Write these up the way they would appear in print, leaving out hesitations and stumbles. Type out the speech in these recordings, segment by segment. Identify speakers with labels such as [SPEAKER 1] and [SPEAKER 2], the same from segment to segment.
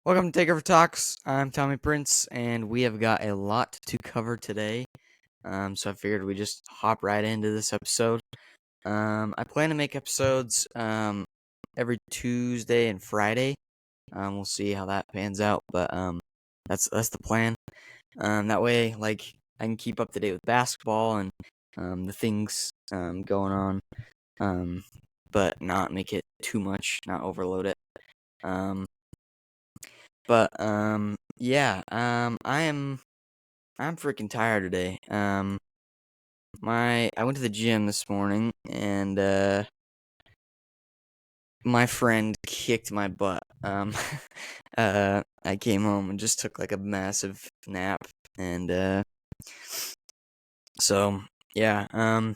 [SPEAKER 1] Welcome to Takeover Talks. I'm Tommy Prince, and we have got a lot to cover today. So I figured we just hop right into this episode. I plan to make episodes every Tuesday and Friday. We'll see how that pans out, but that's the plan. That way, I can keep up to date with basketball and the things going on, but not make it too much, not overload it. I'm freaking tired today. I went to the gym this morning and my friend kicked my butt. I came home and just took like a massive nap and so yeah, um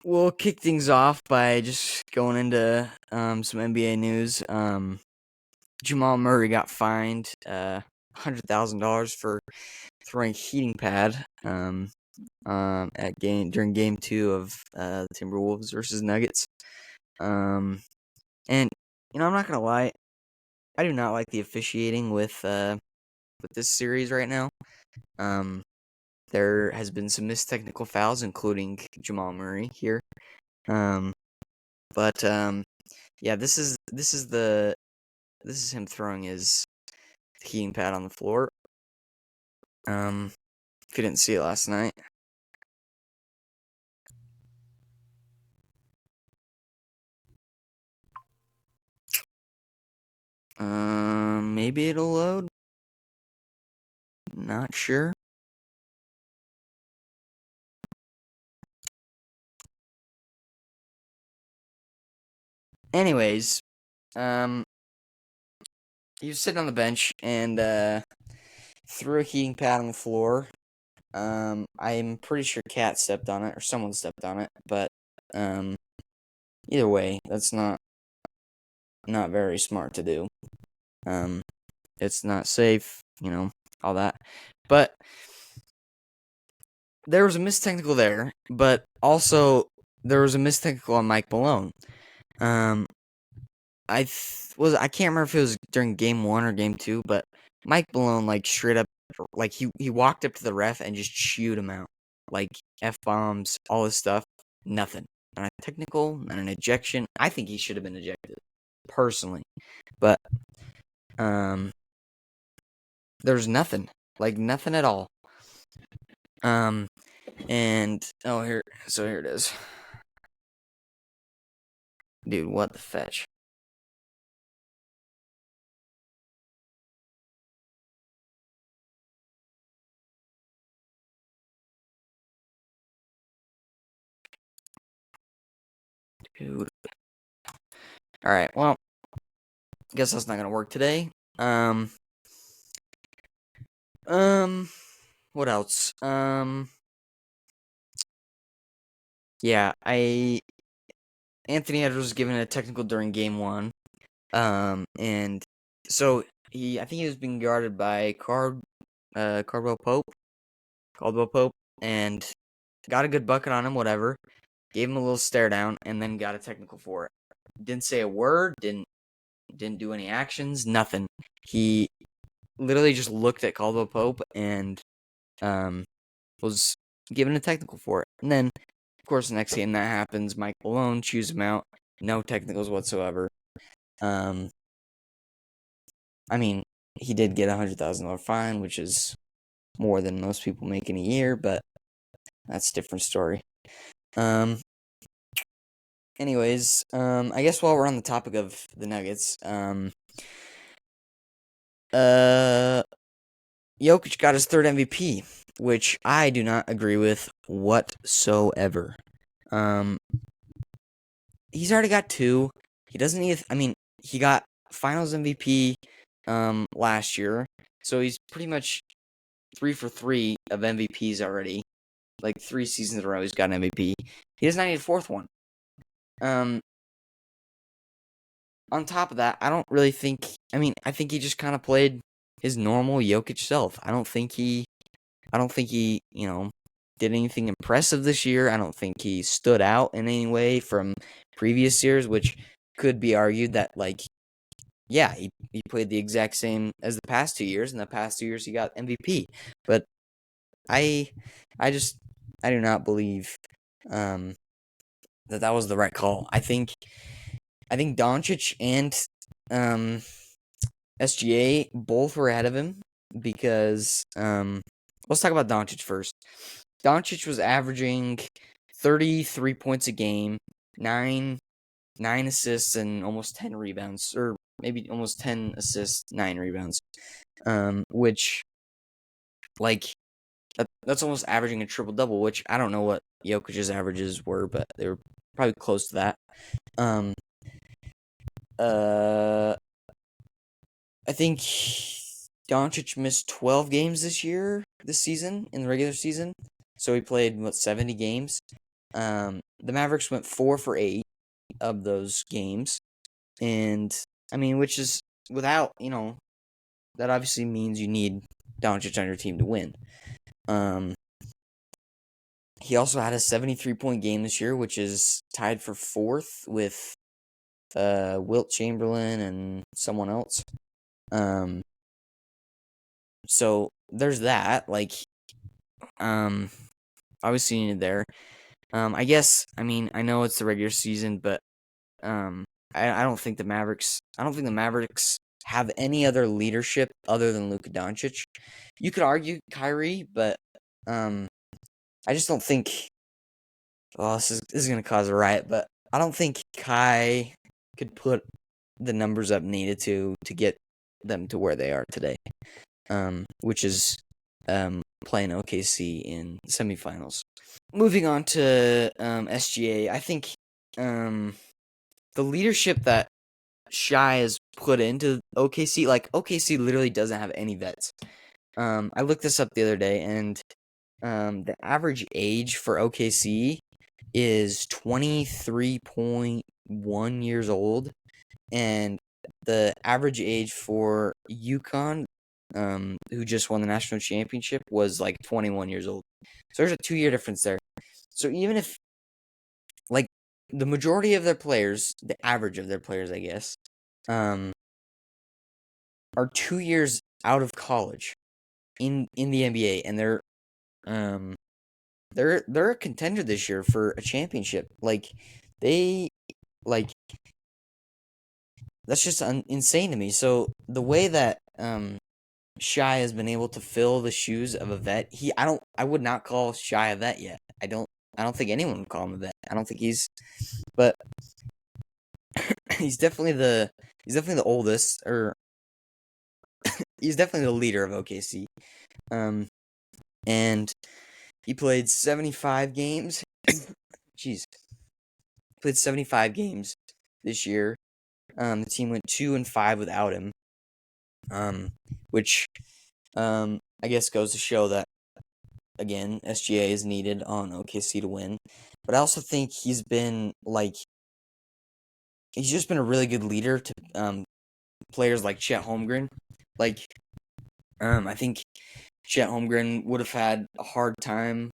[SPEAKER 1] we'll kick things off by just going into some NBA news. Jamal Murray got fined $100,000 for throwing a heating pad during game 2 of the Timberwolves versus Nuggets. And I'm not gonna lie, I do not like the officiating with this series right now. There has been some missed technical fouls, including Jamal Murray here. Yeah, this is him throwing his heating pad on the floor. If you didn't see it last night. Maybe it'll load. Not sure. Anyways, he was sitting on the bench and threw a heating pad on the floor. I'm pretty sure Cat stepped on it or someone stepped on it, but either way, that's not very smart to do. It's not safe, all that. But there was a missed technical there, but also there was a missed technical on Mike Malone. I can't remember if it was during game 1 or game 2, but Mike Malone straight up he walked up to the ref and just chewed him out. F-bombs, all this stuff, nothing. Not a technical, not an ejection. I think he should have been ejected, personally. But there's nothing. Nothing at all. Here it is. Dude, what the fetch? Dude. Alright, well, guess that's not gonna work today. What else? Yeah, Anthony Edwards was given a technical during game 1. And so I think he was being guarded by Caldwell Pope, and got a good bucket on him, whatever. Gave him a little stare down, and then got a technical for it. Didn't say a word, didn't do any actions, nothing. He literally just looked at Caldwell Pope and was given a technical for it. And then, of course, the next game that happens, Mike Malone chews him out. No technicals whatsoever. I mean, he did get a $100,000 fine, which is more than most people make in a year, but that's a different story. Anyways, I guess while we're on the topic of the Nuggets, Jokic got his third MVP, which I do not agree with whatsoever. He's already got 2. He doesn't need. He got Finals MVP last year, so he's pretty much 3 for 3 of MVPs already. 3 seasons in a row, he's got an MVP. He does not need a 4th one. On top of that, I don't really think. I think he just kind of played his normal Jokic self. I don't think he, did anything impressive this year. I don't think he stood out in any way from previous years, which could be argued that yeah, he played the exact same as the past 2 years. In the past 2 years, he got MVP. But I I just I do not believe um, that was the right call. I think Doncic and um, SGA both were ahead of him because let's talk about Doncic first. Doncic was averaging 33 points a game, nine nine assists and almost 10 rebounds, or maybe almost 10 assists, 9 rebounds. Which like that's almost averaging a triple double, which I don't know what Jokic's averages were, but they were probably close to that. Um, uh, I think Doncic missed 12 games this season in the regular season, so he played 70 games. The Mavericks went 4 for 8 of those games, and I mean, which is without that obviously means you need Doncic on your team to win. He also had a 73-point game this year, which is tied for fourth with Wilt Chamberlain and someone else. So there's that. Obviously needed there. I guess. I mean, I know it's the regular season, but I don't think the Mavericks. I don't think the Mavericks have any other leadership other than Luka Doncic. You could argue Kyrie, but I just don't think. Well, this is gonna cause a riot, but I don't think Kai could put the numbers up needed to get them to where they are today. Which is playing OKC in semifinals. Moving on to SGA, I think the leadership that Shai has put into OKC, like OKC literally doesn't have any vets. I looked this up the other day, and the average age for OKC is 23.1 years old, and the average age for UConn, who just won the national championship, was like 21 years old. So there's a 2-year difference there. So even if, like, the majority of their players, the average of their players, I guess, are 2 years out of college in the NBA, and they're a contender this year for a championship. They like that's just insane to me. So the way that Shai has been able to fill the shoes of a vet, I would not call Shai a vet yet. I don't think anyone would call him a vet. I don't think but he's definitely the oldest, or he's definitely the leader of OKC. And he played 75 games. Jeez. Played 75 games this year. The team went 2-5 without him. Which I guess goes to show that, again, SGA is needed on OKC to win. But I also think he's just been a really good leader to players like Chet Holmgren. I think Chet Holmgren would have had a hard time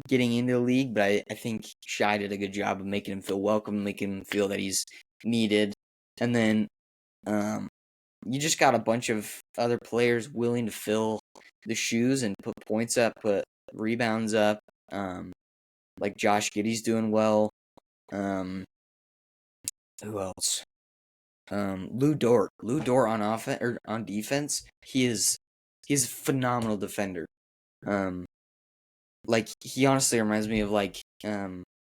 [SPEAKER 1] getting into the league, but I think Shai did a good job of making him feel welcome, making him feel that he's needed. And then you just got a bunch of other players willing to fill the shoes and put points up, put rebounds up. Like Josh Giddey's doing well. Who else? Lou Dort. Lou Dort on offense or on defense, he's a phenomenal defender. He honestly reminds me of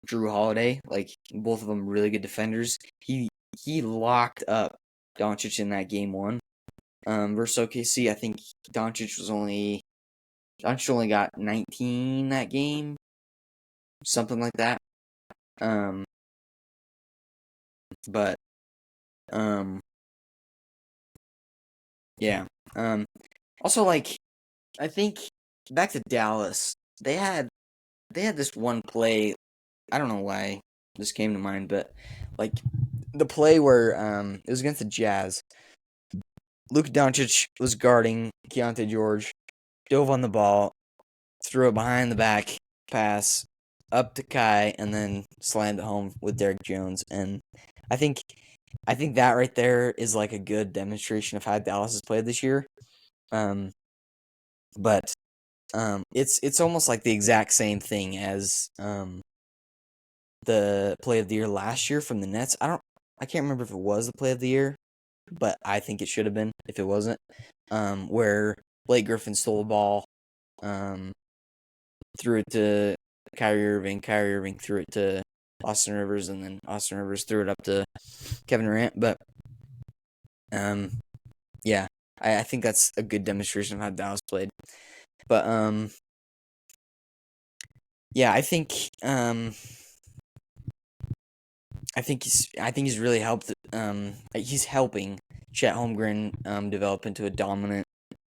[SPEAKER 1] Drew Holiday. Like, both of them really good defenders. He locked up Doncic in that game one. Versus OKC, I think Doncic only got 19 that game, something like that. But yeah. Also, I think back to Dallas, they had this one play. I don't know why this came to mind, but the play where it was against the Jazz. Luka Doncic was guarding Keontae George, dove on the ball, threw it behind the back pass up to Kai, and then slammed it home with Derrick Jones. And I think I think that right there is like a good demonstration of how Dallas has played this year. Um, but it's almost like the exact same thing as the play of the year last year from the Nets. I can't remember if it was the play of the year, but I think it should have been if it wasn't. Where Blake Griffin stole the ball, um, threw it to Kyrie Irving threw it to Austin Rivers, and then Austin Rivers threw it up to Kevin Durant. But um, yeah, I think that's a good demonstration of how Dallas played. But yeah, I think he's really helped. He's helping Chet Holmgren develop into a dominant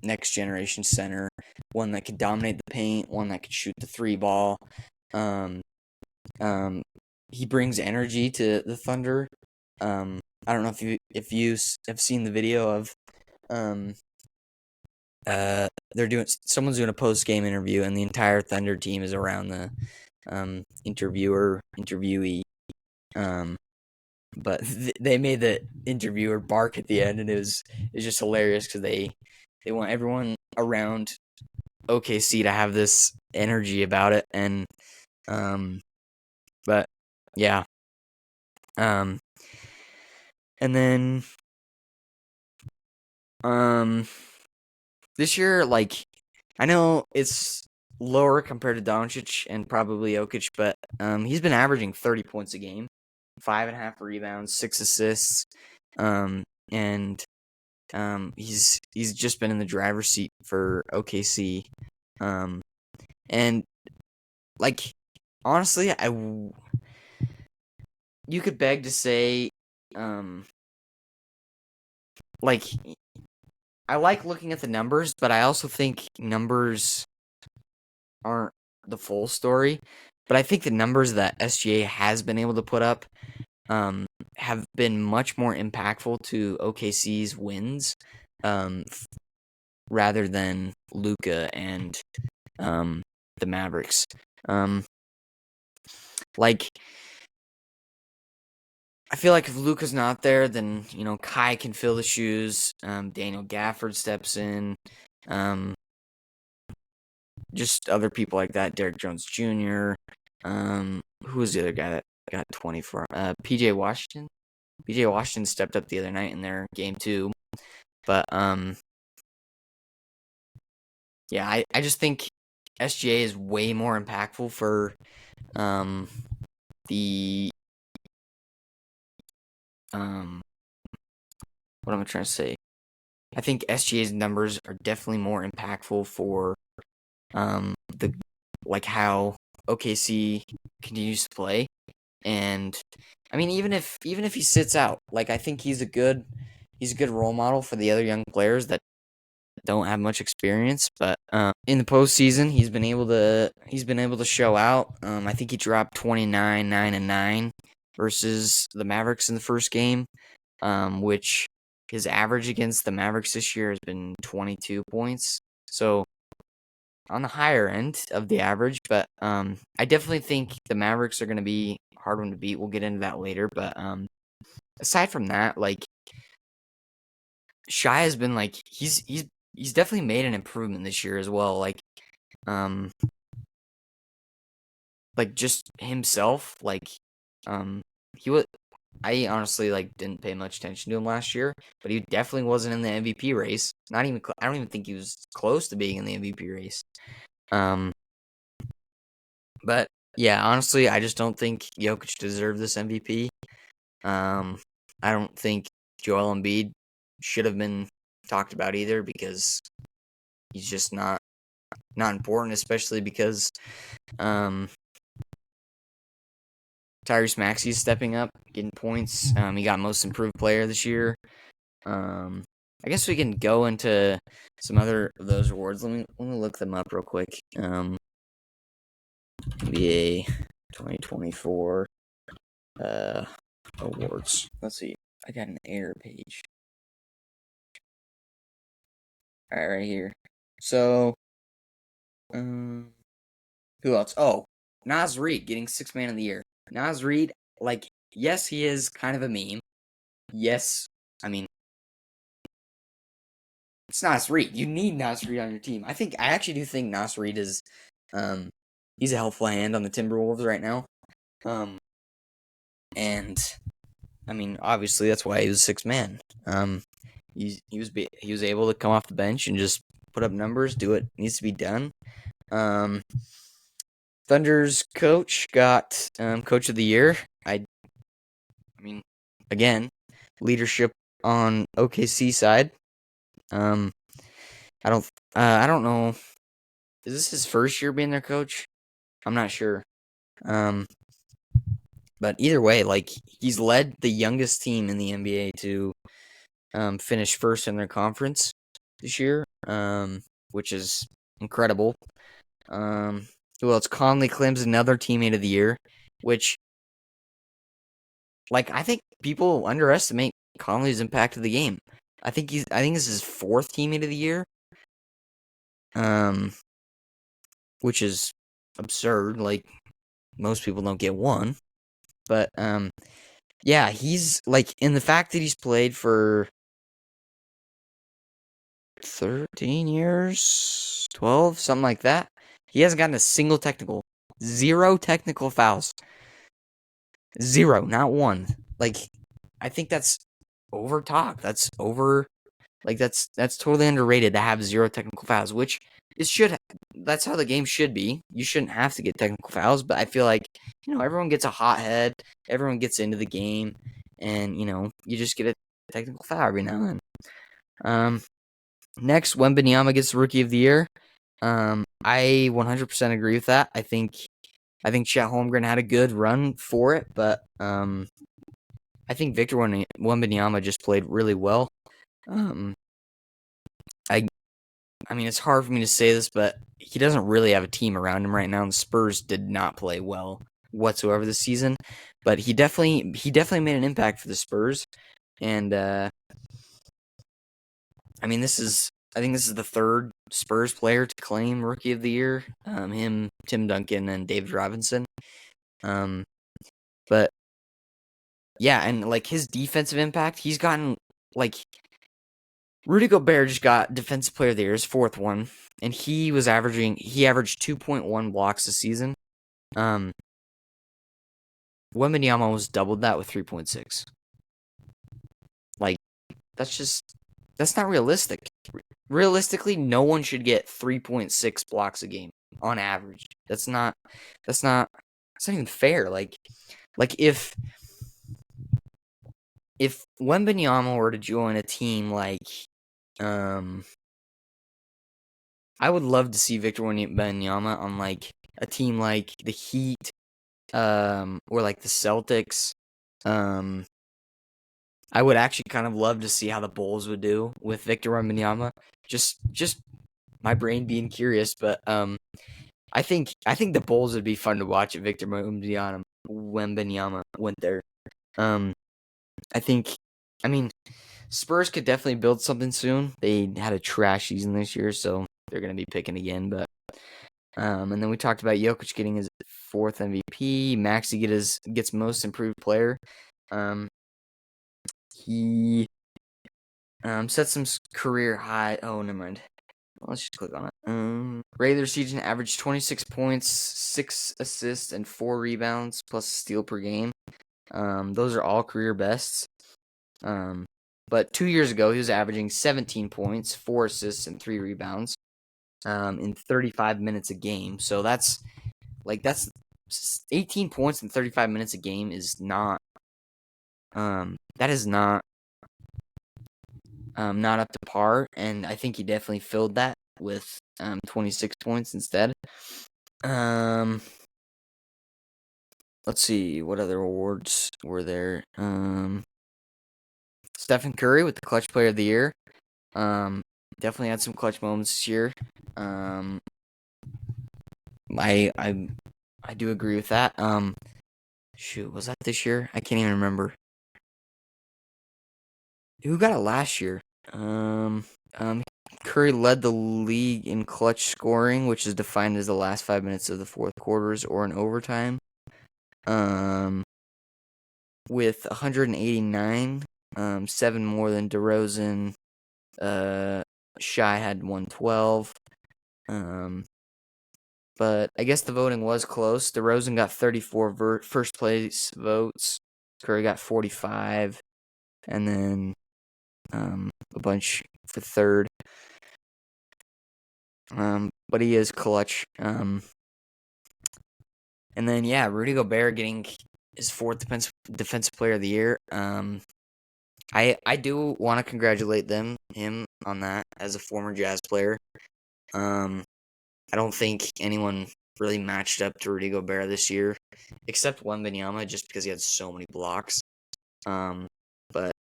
[SPEAKER 1] next generation center, one that could dominate the paint, one that could shoot the three ball. Um, he brings energy to the Thunder. I don't know if you have seen the video of someone's doing a post game interview, and the entire Thunder team is around the interviewee. But they made the interviewer bark at the end, and it was just hilarious because they want everyone around OKC to have this energy about it, and but yeah, and then this year, like, I know it's lower compared to Doncic and probably Jokic, but he's been averaging 30 points a game, 5.5 rebounds, 6 assists, and he's just been in the driver's seat for OKC, and like honestly, you could beg to say, like I like looking at the numbers, but I also think numbers aren't the full story. But I think the numbers that SGA has been able to put up have been much more impactful to OKC's wins rather than Luka and the Mavericks. Like, I feel like if Luka's not there, then Kai can fill the shoes. Daniel Gafford steps in. Just other people like that. Derrick Jones Jr. Who was the other guy that got 24? PJ Washington. PJ Washington stepped up the other night in their game 2. But yeah, I just think SGA is way more impactful for the what am I trying to say? I think SGA's numbers are definitely more impactful for the how OKC continues to play. And I mean, even if he sits out, like, I think he's a good role model for the other young players that don't have much experience. But in the postseason, he's been able to show out. I think he dropped 29, 9, and 9 versus the Mavericks in the first game, which his average against the Mavericks this year has been 22 points. So on the higher end of the average, but I definitely think the Mavericks are going to be a hard one to beat. We'll get into that later, but aside from that, like, Shai has been like he's definitely made an improvement this year as well. Like just himself, like he was. I honestly didn't pay much attention to him last year, but he definitely wasn't in the MVP race. Not even I don't even think he was close to being in the MVP race. But yeah, honestly, I just don't think Jokic deserved this MVP. I don't think Joel Embiid should have been talked about either because he's just not important, especially because Tyrese Maxey's stepping up, getting points. He got most improved player this year. I guess we can go into some other of those awards. Let me look them up real quick. NBA 2024 awards. Let's see. I got an error page. All right, right here. So, who else? Oh, Naz Reid getting Sixth Man of the Year. Naz Reid, yes, he is kind of a meme, yes, I mean, it's Nas Reed. You need Nas Reed on your team. I actually do think Nas Reed is, he's a helpful hand on the Timberwolves right now. And I mean, obviously that's why he was sixth man. He was able to come off the bench and just put up numbers, do what needs to be done. Thunder's coach got coach of the year. I mean, again, leadership on OKC side. I don't know. Is this his first year being their coach? I'm not sure. But either way, like he's led the youngest team in the NBA to finish first in their conference this year, which is incredible. Who else? Conley claims another teammate of the year, which, like, I think people underestimate Conley's impact of the game. I think this is his fourth teammate of the year, which is absurd. Like, most people don't get one, but yeah, he's like, in the fact that he's played for 13 years, 12, something like that. He hasn't gotten a single technical. 0 technical fouls. 0, not one. Like, I think that's over talk. That's totally underrated to have 0 technical fouls, which that's how the game should be. You shouldn't have to get technical fouls, but I feel like, everyone gets a hot head, everyone gets into the game, and, you just get a technical foul every now and then. Next, Wembanyama gets the Rookie of the Year. I 100% agree with that. I think Chet Holmgren had a good run for it, but I think Victor Wembanyama just played really well. I mean, it's hard for me to say this, but he doesn't really have a team around him right now. And the Spurs did not play well whatsoever this season, but he definitely made an impact for the Spurs. And I mean, I think this is the third Spurs player to claim Rookie of the Year. Him, Tim Duncan, and David Robinson. But yeah, and like his defensive impact, he's gotten, like, Rudy Gobert just got Defensive Player of the Year, his fourth one, and he averaged 2.1 blocks a season. Wembanyama almost doubled that with 3.6. Like, that's not realistic. Realistically, no one should get 3.6 blocks a game on average. That's not even fair. Like if Wembanyama were to join a team like, I would love to see Victor Wembanyama on like a team like the Heat, or like the Celtics. I would actually kind of love to see how the Bulls would do with Victor Wembanyama. Just my brain being curious, but I think the Bulls would be fun to watch if Victor Wembanyama went there. I mean, Spurs could definitely build something soon. They had a trash season this year, so they're gonna be picking again. But and then we talked about Jokic getting his 4th MVP. Maxey gets Most Improved Player. He set some career high. Oh, never mind. Let's just click on it. Regular season averaged 26 points, 6 assists, and 4 rebounds, plus a steal per game. Those are all career bests. But 2 years ago, he was averaging 17 points, 4 assists, and 3 rebounds in 35 minutes a game. So that's 18 points in 35 minutes a game is not that is not up to par, and I think he definitely filled that with 26 points instead. Let's see, what other awards were there? Stephen Curry with the Clutch Player of the Year. Definitely had some clutch moments this year. I do agree with that. Shoot, was that this year? I can't even remember. Who got it last year? Curry led the league in clutch scoring, which is defined as the last 5 minutes of the fourth quarters or in overtime. With 189. 7 more than DeRozan. Shai had 112. But I guess the voting was close. DeRozan got 34 first place votes. Curry got 45, and then a bunch for third. But he is clutch. And then Rudy Gobert getting his 4th defensive player of the year. I do want to congratulate him on that as a former Jazz player. I don't think anyone really matched up to Rudy Gobert this year, except Wembanyama, just because he had so many blocks. But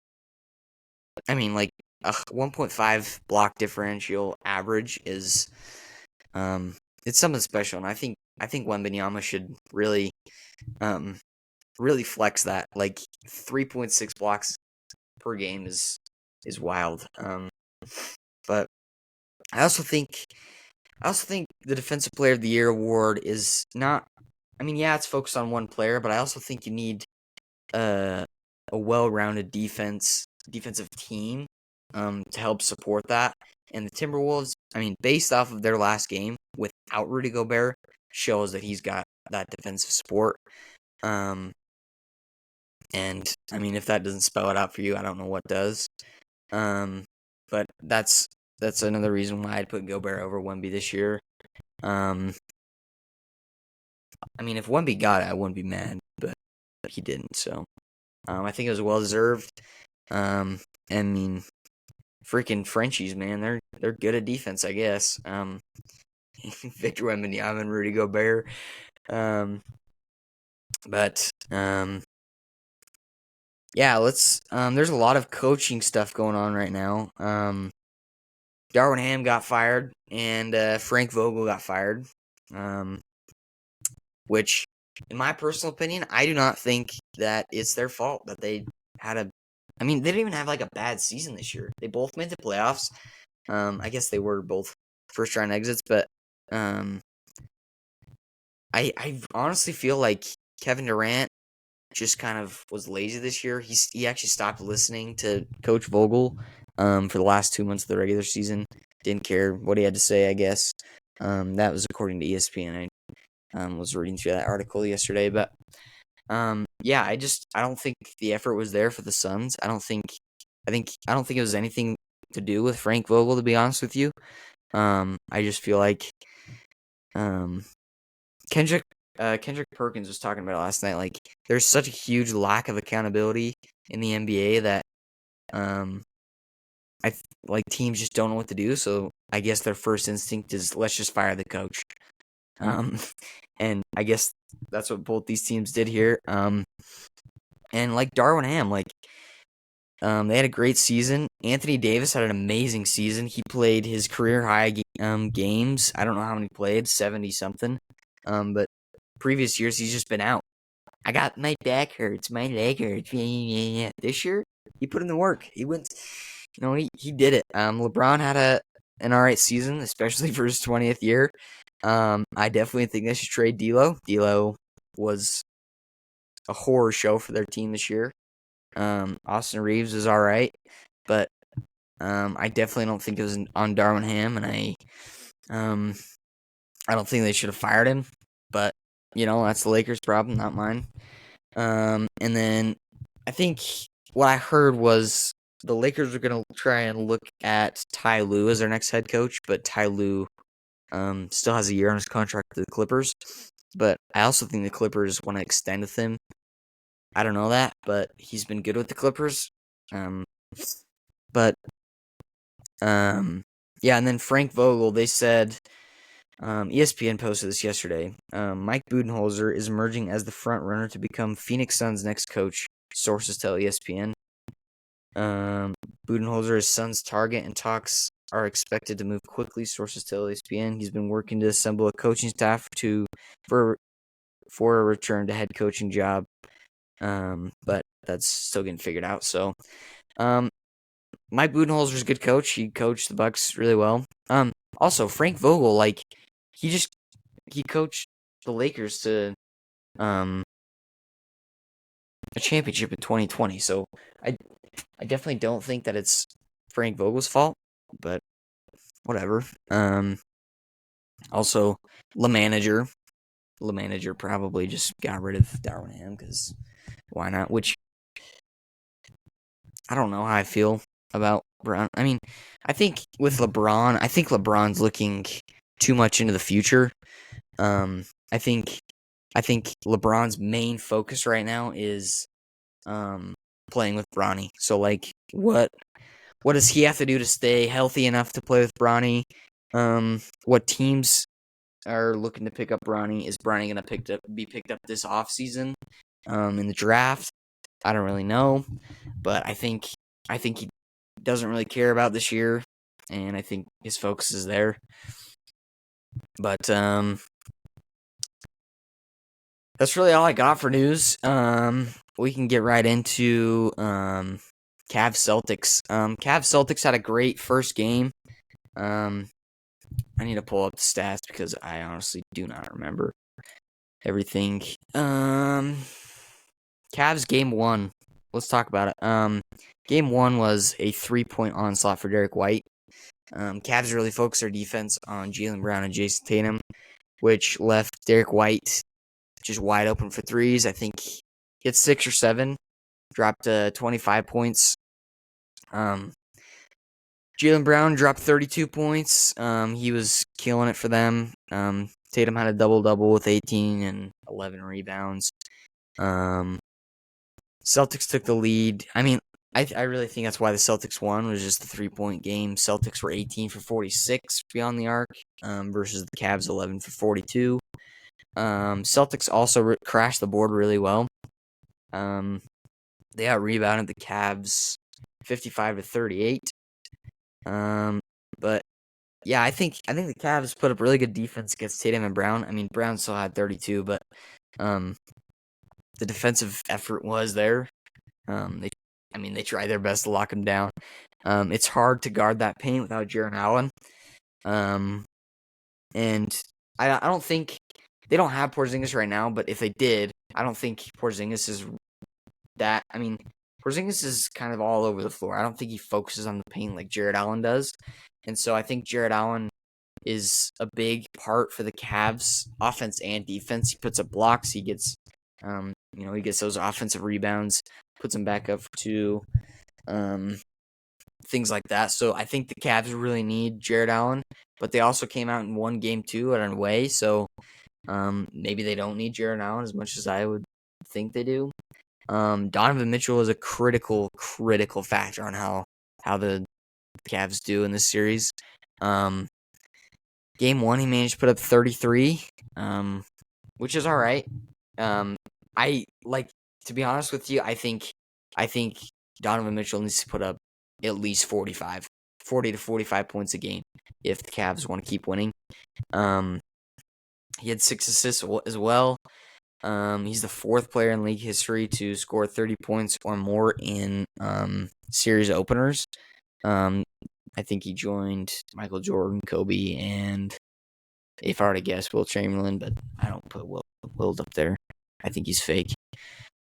[SPEAKER 1] I mean, like a 1.5 block differential average is, it's something special, and I think Wembanyama should really flex that. Like 3.6 blocks per game is wild. But I also think the Defensive Player of the Year award is not. I mean, it's focused on one player, but I also think you need a well-rounded defensive team to help support that. And the Timberwolves, I mean, based off of their last game without Rudy Gobert, shows that he's got that defensive support. And I mean, if that doesn't spell it out for you, I don't know what does. But that's another reason why I'd put Gobert over Wemby this year. I mean, if Wemby got it, I wouldn't be mad, but he didn't. So, I think it was well deserved. I mean, freaking Frenchies, man, they're good at defense, I guess. Victor Wembanyama and Rudy Gobert. But let's. There's a lot of coaching stuff going on right now. Darvin Ham got fired, and Frank Vogel got fired. Which, in my personal opinion, I do not think that it's their fault that they had I mean, they didn't even have like a bad season this year. They both made the playoffs. I guess they were both first round exits, but I honestly feel like Kevin Durant just kind of was lazy this year. He actually stopped listening to Coach Vogel for the last 2 months of the regular season. Didn't care what he had to say, I guess. That was according to ESPN. I was reading through that article yesterday, but I don't think the effort was there for the Suns. I don't think it was anything to do with Frank Vogel, to be honest with you. I just feel like Kendrick Perkins was talking about it last night. Like, there's such a huge lack of accountability in the NBA that teams just don't know what to do. So I guess their first instinct is, let's just fire the coach. And I guess that's what both these teams did here. And like Darvin Ham, they had a great season. Anthony Davis had an amazing season. He played his career high games. I don't know how many he played, 70 something. But previous years he's just been out. I got my back hurts, my leg hurts. This year he put in the work. He went. He did it. LeBron had an alright season, especially for his 20th year. I definitely think they should trade D'Lo. D'Lo was a horror show for their team this year. Austin Reeves is all right, but I definitely don't think it was on Darvin Ham, and I don't think they should have fired him. But that's the Lakers' problem, not mine. And then I think what I heard was the Lakers are going to try and look at Ty Lue as their next head coach, but Ty Lue still has a year on his contract with the Clippers. But I also think the Clippers want to extend with him. I don't know that, but he's been good with the Clippers. And then Frank Vogel, they said, ESPN posted this yesterday. Mike Budenholzer is emerging as the front runner to become Phoenix Suns' next coach. Sources tell ESPN. Budenholzer is Suns' target, and talks are expected to move quickly. Sources tell ESPN. He's been working to assemble a coaching staff for a return to head coaching job. But that's still getting figured out. So, Mike Budenholzer is a good coach. He coached the Bucks really well. Also Frank Vogel, he coached the Lakers to a championship in 2020. So I definitely don't think that it's Frank Vogel's fault, but whatever. Also, the manager probably just got rid of Darwin Ham because why not? Which I don't know how I feel about Brown. I mean, I think with LeBron, I think LeBron's looking too much into the future. I think LeBron's main focus right now is playing with Bronny. So like, what does he have to do to stay healthy enough to play with Bronny? What teams are looking to pick up Bronny? Is Bronny gonna be picked up this offseason? In the draft? I don't really know, but I think he doesn't really care about this year, and I think his focus is there. But that's really all I got for news. We can get right into Cavs Celtics. Cavs Celtics had a great first game. I need to pull up the stats because I honestly do not remember everything. Cavs game 1. Let's talk about it. Game 1 was a 3-point onslaught for Derek White. Cavs really focused their defense on Jaylen Brown and Jason Tatum, which left Derek White just wide open for threes. I think he hit 6 or 7, dropped 25 points. Jaylen Brown dropped 32 points. He was killing it for them. Tatum had a double-double with 18 and 11 rebounds. Celtics took the lead. I mean, I really think that's why the Celtics won, was just the 3-point game. Celtics were 18 for 46 beyond the arc versus the Cavs 11 for 42. Celtics also crashed the board really well. They out-rebounded the Cavs 55 to 38. But yeah, I think the Cavs put up really good defense against Tatum and Brown. I mean, Brown still had 32, but the defensive effort was there. They tried their best to lock him down. It's hard to guard that paint without Jarrett Allen. And I don't think they don't have Porzingis right now, but if they did, I don't think Porzingis is that. I mean, Porzingis is kind of all over the floor. I don't think he focuses on the paint like Jarrett Allen does. And so I think Jarrett Allen is a big part for the Cavs offense and defense. He puts up blocks. He gets, he gets those offensive rebounds, puts them back up for 2, things like that. So I think the Cavs really need Jarrett Allen, but they also came out and won game 2 at an away. So maybe they don't need Jarrett Allen as much as I would think they do. Donovan Mitchell is a critical factor on how the Cavs do in this series. Game 1, he managed to put up 33, which is all right. To be honest with you, I think Donovan Mitchell needs to put up at least 40 to 45 points a game if the Cavs want to keep winning. He had 6 assists as well. He's the 4th player in league history to score 30 points or more in series openers. I think he joined Michael Jordan, Kobe, and if I were to guess, Will Chamberlain, but I don't put Will up there. I think he's fake.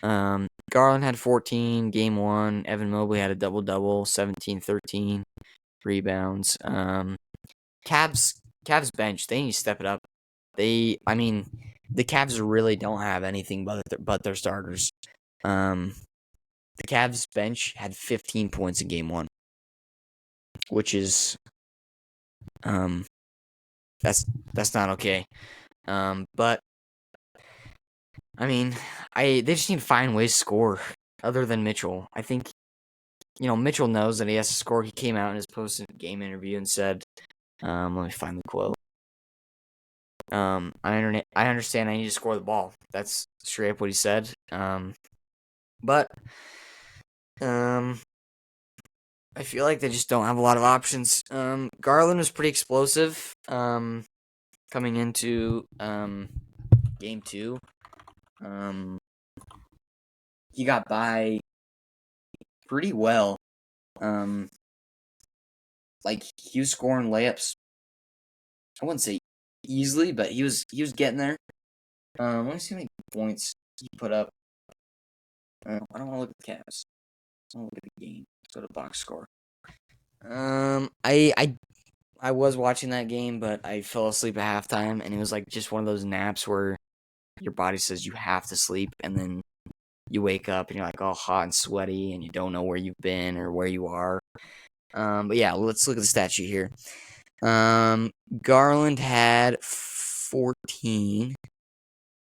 [SPEAKER 1] Garland had 14, game 1. Evan Mobley had a double-double, 17, 13 rebounds. Cavs bench, they need to step it up. The Cavs really don't have anything but their starters. The Cavs bench had 15 points in game 1, which is that's not okay. But I mean, they just need to find ways to score other than Mitchell. I think Mitchell knows that he has to score. He came out in his post-game interview and said, let me find the quote. I understand I need to score the ball. That's straight up what he said. But I feel like they just don't have a lot of options. Garland was pretty explosive coming into game 2. He got by pretty well. He was scoring layups. I wouldn't say easily, but he was getting there. Let me see how many points he put up. I don't want to look at the Cavs. Let's look at the game. Let's go to box score. I was watching that game, but I fell asleep at halftime, and it was like just one of those naps where your body says you have to sleep, and then you wake up and you're like all hot and sweaty, and you don't know where you've been or where you are. But yeah, let's look at the stat sheet here. Garland had 14.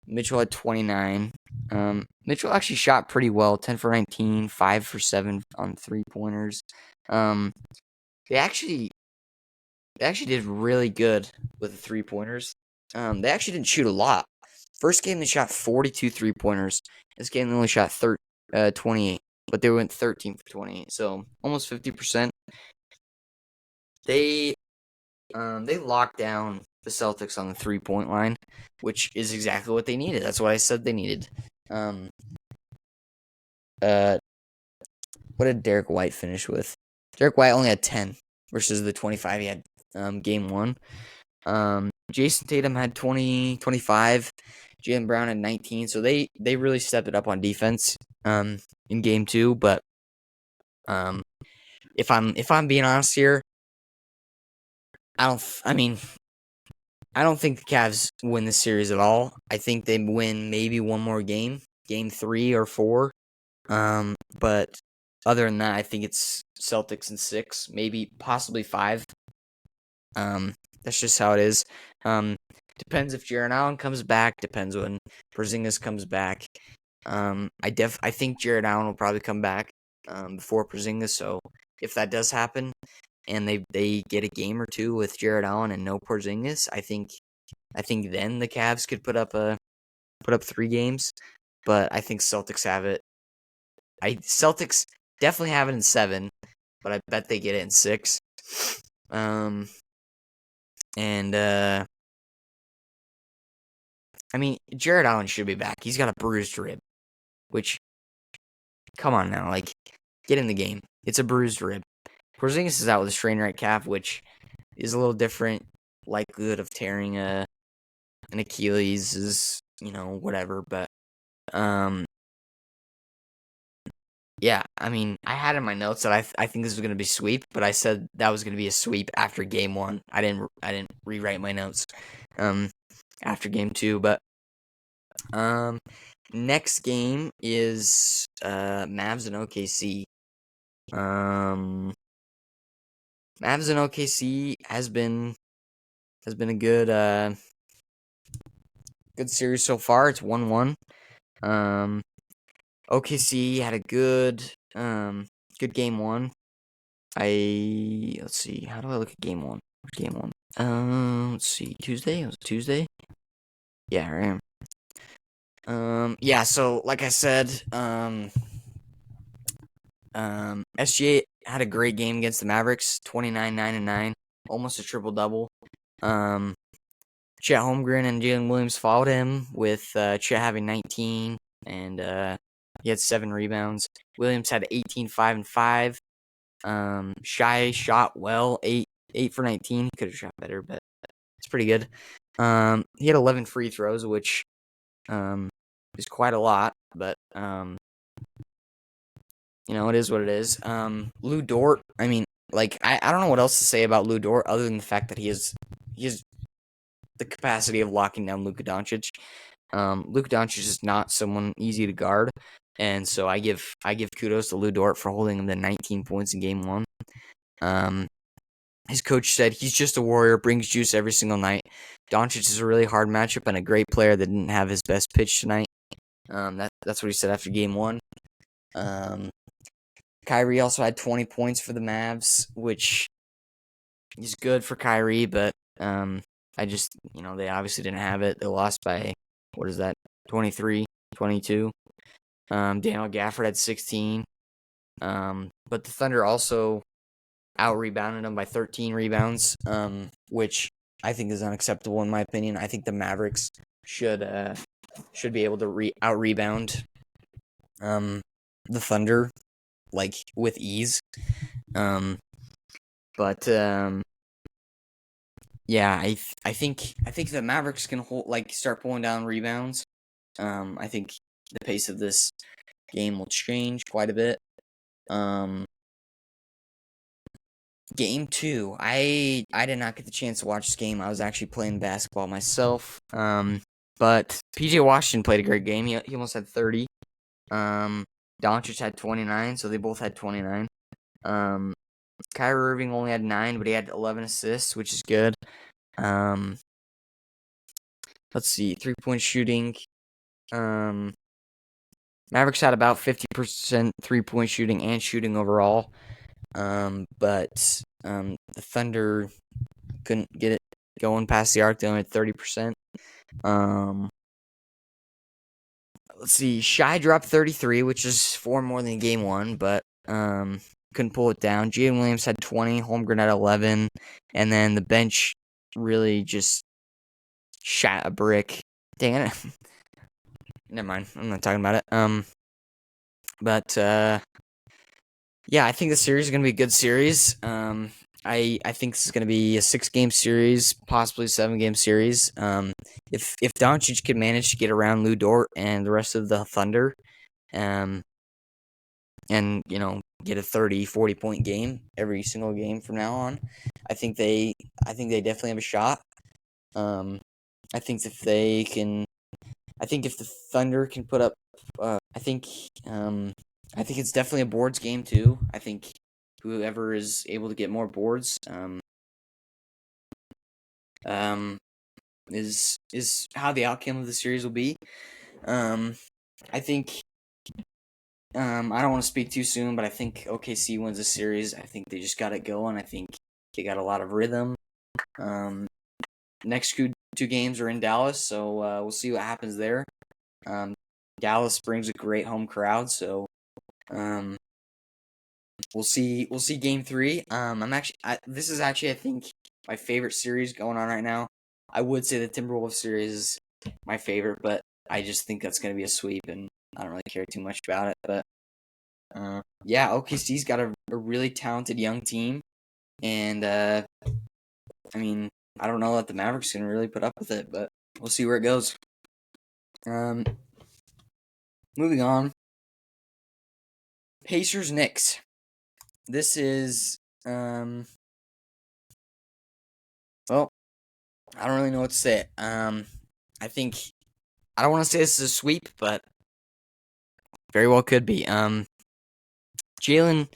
[SPEAKER 1] Mitchell had 29. Mitchell actually shot pretty well, 10 for 19, 5 for 7 on 3-pointers. They actually did really good with the 3-pointers. They actually didn't shoot a lot. First game they shot 42 3-pointers. This game they only shot 28, but they went 13 for 28, so almost 50%. They locked down the Celtics on the 3-point line, which is exactly what they needed. That's what I said they needed. What did Derek White finish with? Derek White only had 10 versus the 25 he had game 1. Jason Tatum had 20, 25. Jaylen Brown had 19. So they really stepped it up on defense in game 2. But if I'm being honest here, I don't think the Cavs win this series at all. I think they win maybe one more game 3 or 4. But other than that, I think it's Celtics in 6, maybe possibly 5. That's just how it is. Depends if Jarrett Allen comes back. Depends when Porzingis comes back. I think Jarrett Allen will probably come back before Porzingis. So if that does happen, and they get a game or two with Jarrett Allen and no Porzingis, I think then the Cavs could put up 3 games. But I think Celtics have it. Celtics definitely have it in 7, but I bet they get it in 6. Jarrett Allen should be back. He's got a bruised rib, which, come on now, get in the game. It's a bruised rib. Porzingis is out with a strained right calf, which is a little different. Likelihood of tearing an Achilles is, whatever. But, yeah, I had in my notes that I think this was going to be sweep, but I said that was going to be a sweep after game 1. I didn't rewrite my notes after game 2, but next game is Mavs and OKC. Mavs and OKC has been a good series so far. It's 1-1. OKC had a good game 1. Let's see. How do I look at game 1? Game 1. Let's see. Tuesday? Was it Tuesday? Yeah, I am. Yeah, so like I said, SGA had a great game against the Mavericks, 29, 9, and 9, almost a triple-double. Chet Holmgren and Jalen Williams followed him, with Chet having 19, and he had 7 rebounds. Williams had 18, 5, and 5. Shai shot well, 8 for 19. He could have shot better, but it's pretty good. He had 11 free throws, which is quite a lot, but it is what it is. Lou Dort, I don't know what else to say about Lou Dort other than the fact that he has the capacity of locking down Luka Doncic. Luka Doncic is not someone easy to guard, and so I give kudos to Lou Dort for holding him to 19 points in game 1. His coach said he's just a warrior, brings juice every single night. Doncic is a really hard matchup and a great player that didn't have his best pitch tonight. That's what he said after game 1. Kyrie also had 20 points for the Mavs, which is good for Kyrie, but they obviously didn't have it. They lost by, 23, 22. Daniel Gafford had 16. But the Thunder also out-rebounded them by 13 rebounds, which I think is unacceptable in my opinion. I think the Mavericks should be able to out-rebound the Thunder with ease. Yeah, I think the Mavericks can start pulling down rebounds. I think the pace of this game will change quite a bit. Um, Game 2. I did not get the chance to watch this game. I was actually playing basketball myself. But PJ Washington played a great game. He almost had 30. Doncic had 29, so they both had 29. Kyrie Irving only had 9, but he had 11 assists, which is good. Let's see, 3-point shooting. Mavericks had about 50% 3-point shooting and shooting overall. But the Thunder couldn't get it going past the arc. They only had 30%. Let's see, Shai dropped 33, which is 4 more than game 1, but couldn't pull it down. Jalen Williams had 20, Holmgren had 11, and then the bench really just shot a brick. Dang it. Never mind. I'm not talking about it. But yeah, I think the series is gonna be a good series. I think this is gonna be a 6-game series, possibly 7-game series. If Doncic can manage to get around Lou Dort and the rest of the Thunder, and get a 30, 40-point game every single game from now on, I think they definitely have a shot. I think if they can, I think if the Thunder can put up, I think it's definitely a boards game too. I think whoever is able to get more boards, is how the outcome of the series will be. I think, I don't want to speak too soon, but I think OKC wins the series. I think they just got it going. I think they got a lot of rhythm. Next two games are in Dallas, so we'll see what happens there. Dallas brings a great home crowd, so we'll see game 3. This is actually, I think, my favorite series going on right now. I would say the Timberwolves series is my favorite, but I just think that's going to be a sweep, and I don't really care too much about it. But yeah, OKC's got a really talented young team, and I mean, I don't know that the Mavericks can really put up with it, but we'll see where it goes. Moving on. Pacers Knicks. This is well, I don't really know what to say. I think I don't want to say this is a sweep, but very well could be. Jalen,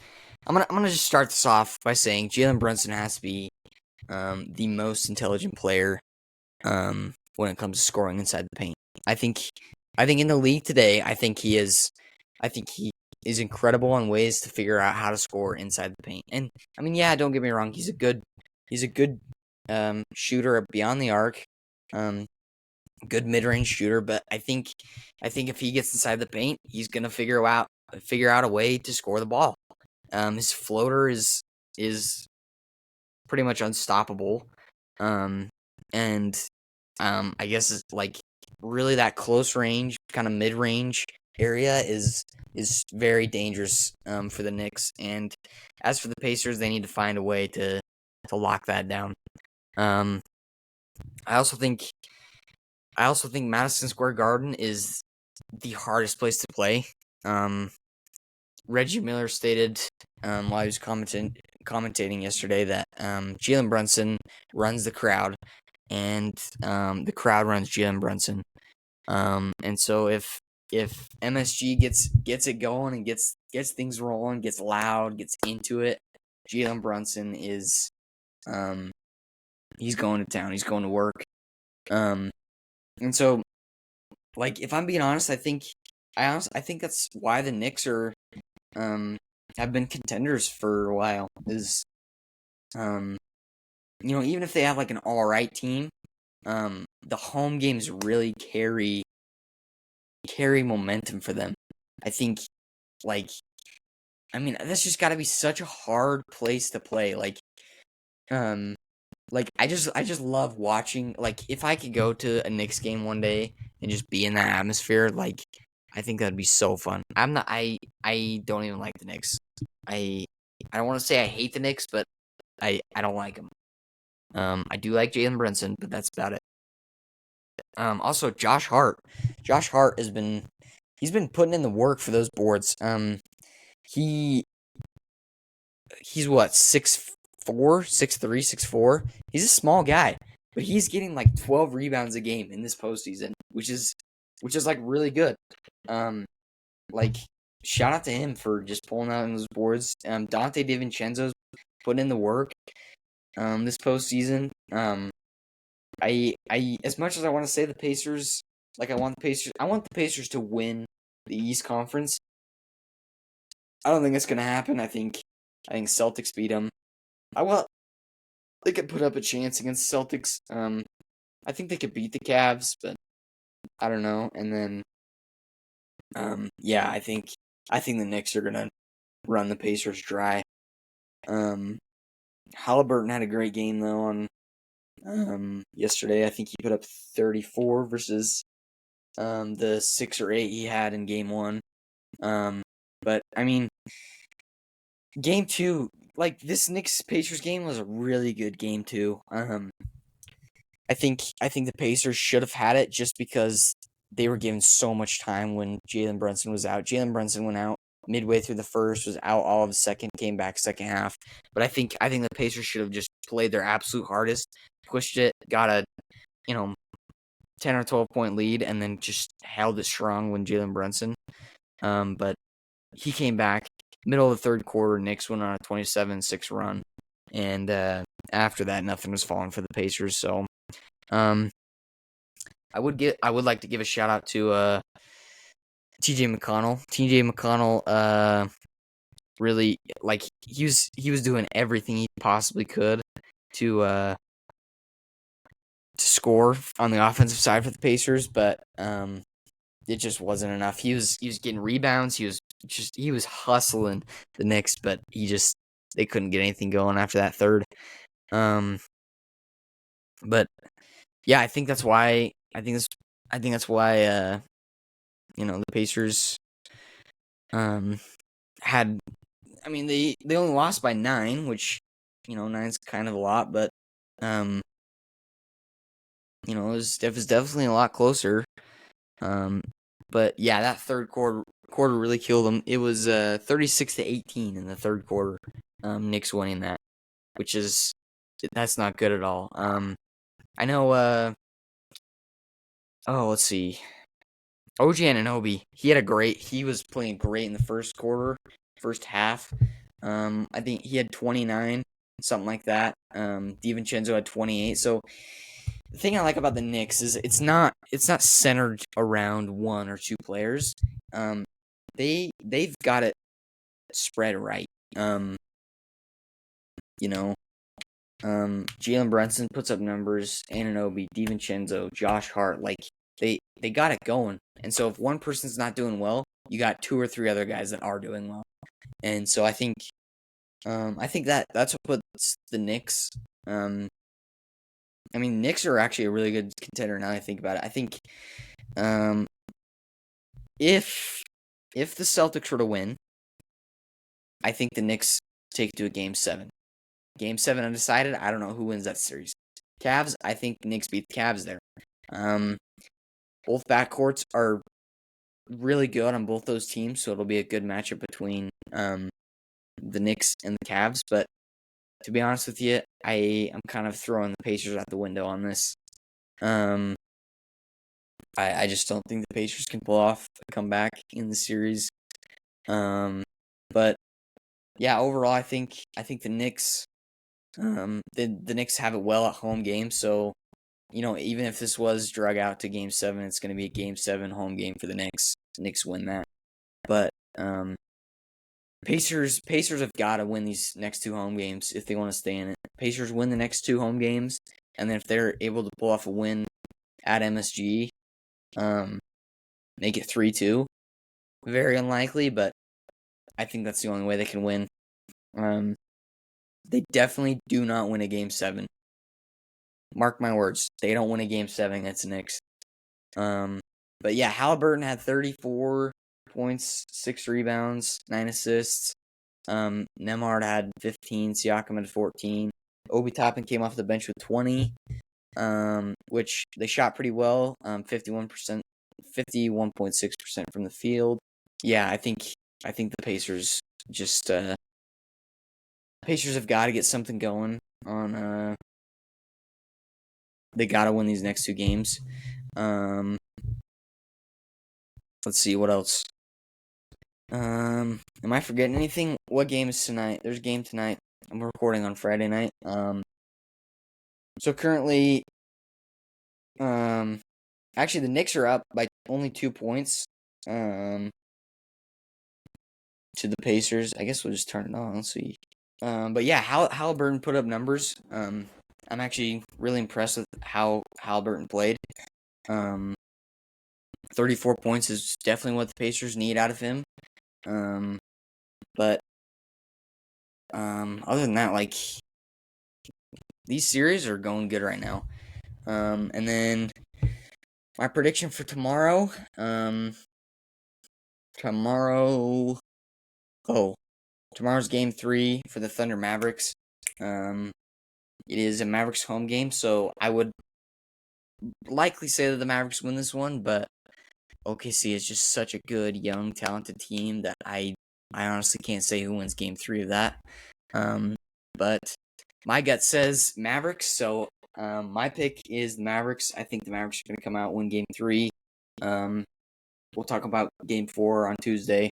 [SPEAKER 1] I'm gonna just start this off by saying Jalen Brunson has to be the most intelligent player when it comes to scoring inside the paint. I think in the league today, I think he is incredible on ways to figure out how to score inside the paint. And I mean, yeah, don't get me wrong, he's a good shooter beyond the arc. Good mid-range shooter, but I think if he gets inside the paint, he's gonna figure out a way to score the ball. His floater is pretty much unstoppable. And I guess it's like really that close range, kind of mid-range area is very dangerous for the Knicks. And as for the Pacers, they need to find a way to lock that down. I also think Madison Square Garden is the hardest place to play. Reggie Miller stated while he was commentating yesterday that Jalen Brunson runs the crowd, and the crowd runs Jalen Brunson. And so if MSG gets it going and gets things rolling, gets loud, gets into it, Jalen Brunson is he's going to town. He's going to work. And so, like, if I'm being honest, I think that's why the Knicks are have been contenders for a while. Is even if they have like an all right team, the home games really carry momentum for them. I think, that's just got to be such a hard place to play. I just love watching. Like, if I could go to a Knicks game one day and just be in that atmosphere, I think that'd be so fun. I don't even like the Knicks. I don't want to say I hate the Knicks, but I don't like them. I do like Jalen Brunson, but that's about it. Also Josh Hart. Josh Hart he's been putting in the work for those boards. He he's what, 6'4", 6'3", 6'4"? He's a small guy, but he's getting like 12 rebounds a game in this postseason, which is like really good. Like shout out to him for just pulling out on those boards. Dante DiVincenzo's putting in the work this postseason. I as much as I want to say the Pacers, like I want the Pacers to win the East Conference. I don't think it's gonna happen. I think Celtics beat them. They could put up a chance against the Celtics. I think they could beat the Cavs, but I don't know. And then, yeah, I think the Knicks are gonna run the Pacers dry. Halliburton had a great game though on yesterday. I think he put up 34 versus the 6 or 8 he had in game 1. But I mean, game 2, like this Knicks Pacers game was a really good game too. I think the Pacers should have had it just because they were given so much time when Jalen Brunson was out. Jalen Brunson went out midway through the first, was out all of the second, came back second half. But I think the Pacers should have just played their absolute hardest, pushed it, got a 10 or 12 point lead, and then just held it strong when Jalen Brunson. But he came back middle of the third quarter. Knicks went on a 27-6 run, and after that, nothing was falling for the Pacers. So, I would like to give a shout out to T.J. McConnell. T.J. McConnell, really, like he was doing everything he possibly could to score on the offensive side for the Pacers, but it just wasn't enough. He was getting rebounds. He was hustling the Knicks, but they couldn't get anything going after that third. But yeah, I think that's why the Pacers had. I mean, they only lost by 9, which 9's kind of a lot, but it was definitely a lot closer. But yeah, that third quarter really killed them. It was 36-18 in the third quarter. Knicks winning that, that's not good at all. I know. Let's see. OG Anunoby, he was playing great in the first quarter, first half. I think he had 29, something like that. DiVincenzo had 28. So the thing I like about the Knicks is it's not centered around one or two players. They've got it spread right. Jalen Brunson puts up numbers, Anunoby, DiVincenzo, Josh Hart, like they got it going. And so if one person's not doing well, you got 2 or 3 other guys that are doing well. And so I think that's what puts the Knicks. Knicks are actually a really good contender now that I think about it. I think if the Celtics were to win, I think the Knicks take it to a Game 7. Game 7 undecided. I don't know who wins that series. Cavs, I think Knicks beat the Cavs there. Both backcourts are really good on both those teams, so it'll be a good matchup between the Knicks and the Cavs. But to be honest with you, I am kind of throwing the Pacers out the window on this. I just don't think the Pacers can pull off a comeback in the series. But yeah, overall, I think the Knicks. The Knicks have it well at home games, so even if this was drug out to Game 7, it's going to be a Game 7 home game for the Knicks. The Knicks win that, but Pacers have got to win these next 2 home games if they want to stay in it. Pacers win the next 2 home games, and then if they're able to pull off a win at MSG, make it 3-2. Very unlikely, but I think that's the only way they can win. They definitely do not win a Game 7. Mark my words. They don't win a Game 7 against the Knicks. But yeah, Halliburton had 34 points, 6 rebounds, 9 assists. Nemhard had 15. Siakam had 14. Obi Toppin came off the bench with 20, which they shot pretty well. 51%, 51.6% from the field. Yeah, I think the Pacers just Pacers have got to get something going on. They got to win these next 2 games. Let's see what else. Am I forgetting anything? What game is tonight? There's a game tonight. I'm recording on Friday night. So currently, actually the Knicks are up by only 2 points. To the Pacers. I guess we'll just turn it on. Let's see. But yeah, Halliburton put up numbers. I'm actually really impressed with how Halliburton played. 34 points is definitely what the Pacers need out of him. But other than that, like, these series are going good right now. And then my prediction for tomorrow. Tomorrow's game 3 for the Thunder Mavericks. It is a Mavericks home game, so I would likely say that the Mavericks win this one, but OKC is just such a good, young, talented team that I honestly can't say who wins game 3 of that. But my gut says Mavericks, so my pick is the Mavericks. I think the Mavericks are going to come out, win game 3. We'll talk about game 4 on Tuesday.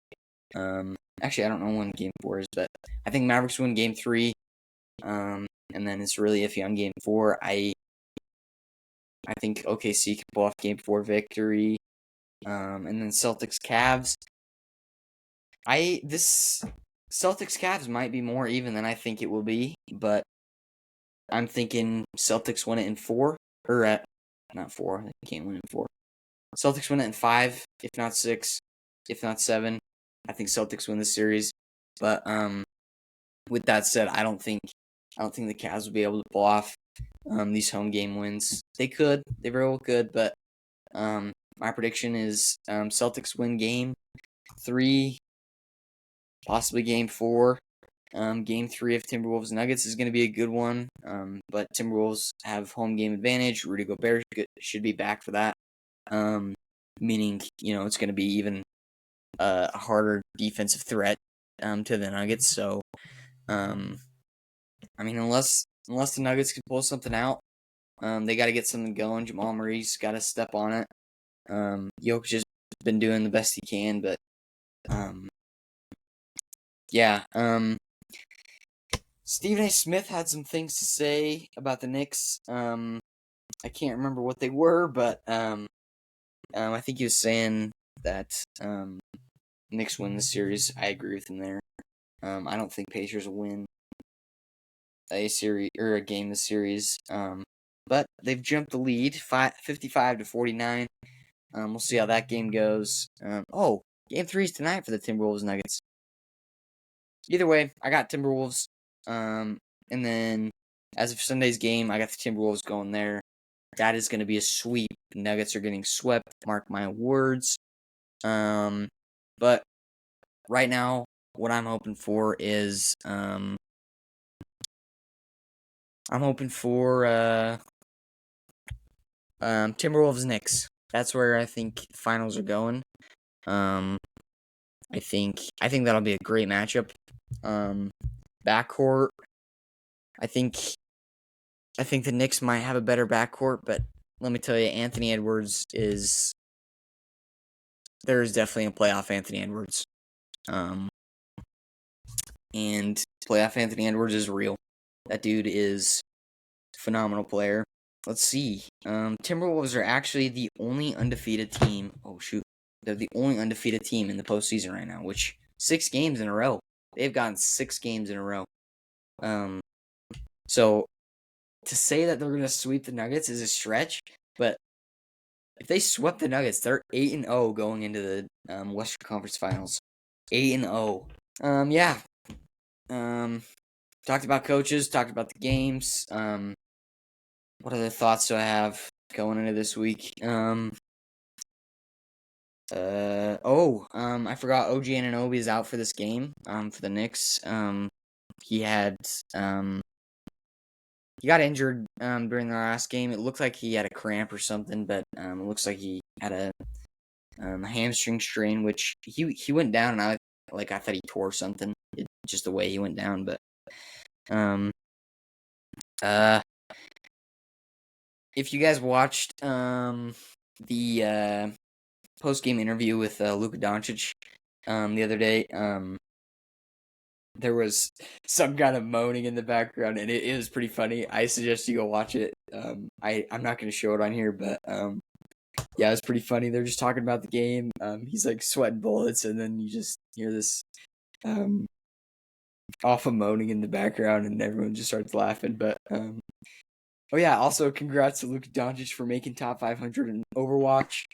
[SPEAKER 1] Actually, I don't know when game 4 is, but I think Mavericks win game 3. And then it's really iffy on game 4. I think OKC can pull off game 4 victory. And then Celtics Cavs. This Celtics Cavs might be more even than I think it will be, but I'm thinking Celtics win it in 4, or not 4. They can't win in 4. Celtics win it in 5, if not 6, if not 7. I think Celtics win the series, but with that said, I don't think the Cavs will be able to pull off these home game wins. They very well could, but my prediction is Celtics win game 3, possibly game 4. Game 3 of Timberwolves Nuggets is going to be a good one, but Timberwolves have home game advantage. Rudy Gobert should be back for that, meaning it's going to be even a harder defensive threat to the Nuggets. So, I mean, unless the Nuggets can pull something out, they got to get something going. Jamal Murray's got to step on it. Jokic has been doing the best he can, but yeah. Stephen A. Smith had some things to say about the Knicks. I can't remember what they were, but I think he was saying that Knicks win the series. I agree with him there. I don't think Pacers will win a series or a game this series. But they've jumped the lead 55-49. We'll see how that game goes. Game 3 is tonight for the Timberwolves Nuggets. Either way, I got Timberwolves. And then as of Sunday's game, I got the Timberwolves going there. That is going to be a sweep. The Nuggets are getting swept. Mark my words. But right now, what I'm hoping for is I'm hoping for Timberwolves Knicks. That's where I think finals are going. I think that'll be a great matchup. Backcourt. I think the Knicks might have a better backcourt, but let me tell you, Anthony Edwards there is definitely a playoff Anthony Edwards. And playoff Anthony Edwards is real. That dude is a phenomenal player. Let's see. Timberwolves are actually the only undefeated team. Oh, shoot. They're the only undefeated team in the postseason right now, which 6 games in a row. They've gotten 6 games in a row. So to say that they're going to sweep the Nuggets is a stretch, but if they swept the Nuggets, they're 8-0 going into the Western Conference Finals. 8-0. Yeah. Talked about coaches, talked about the games. What other thoughts do I have going into this week? I forgot OG Anunoby is out for this game, for the Knicks. He got injured, during the last game. It looked like he had a cramp or something, but, it looks like he had a hamstring strain, which he went down, and I thought he tore something, just the way he went down, but, Um, uh, if you guys watched the post game interview with Luka Doncic the other day, there was some kind of moaning in the background, and it was pretty funny. I suggest you go watch it. I'm not going to show it on here, but yeah, it's pretty funny. They're just talking about the game. He's like sweating bullets, and then you just hear this awful moaning in the background, and everyone just starts laughing. But oh yeah, also congrats to Luka Doncic for making top 500 in Overwatch.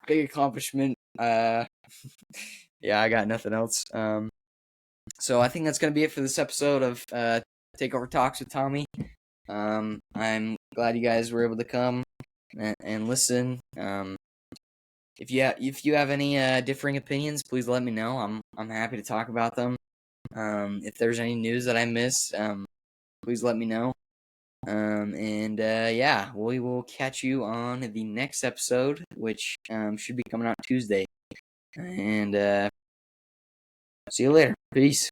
[SPEAKER 1] Big accomplishment. Yeah, I got nothing else. So I think that's gonna be it for this episode of Takeover Talks with Tommy. I'm glad you guys were able to come and listen. If you have any differing opinions, please let me know. I'm happy to talk about them. If there's any news that I missed, please let me know. And yeah, we will catch you on the next episode, which should be coming out Tuesday. And see you later. Peace.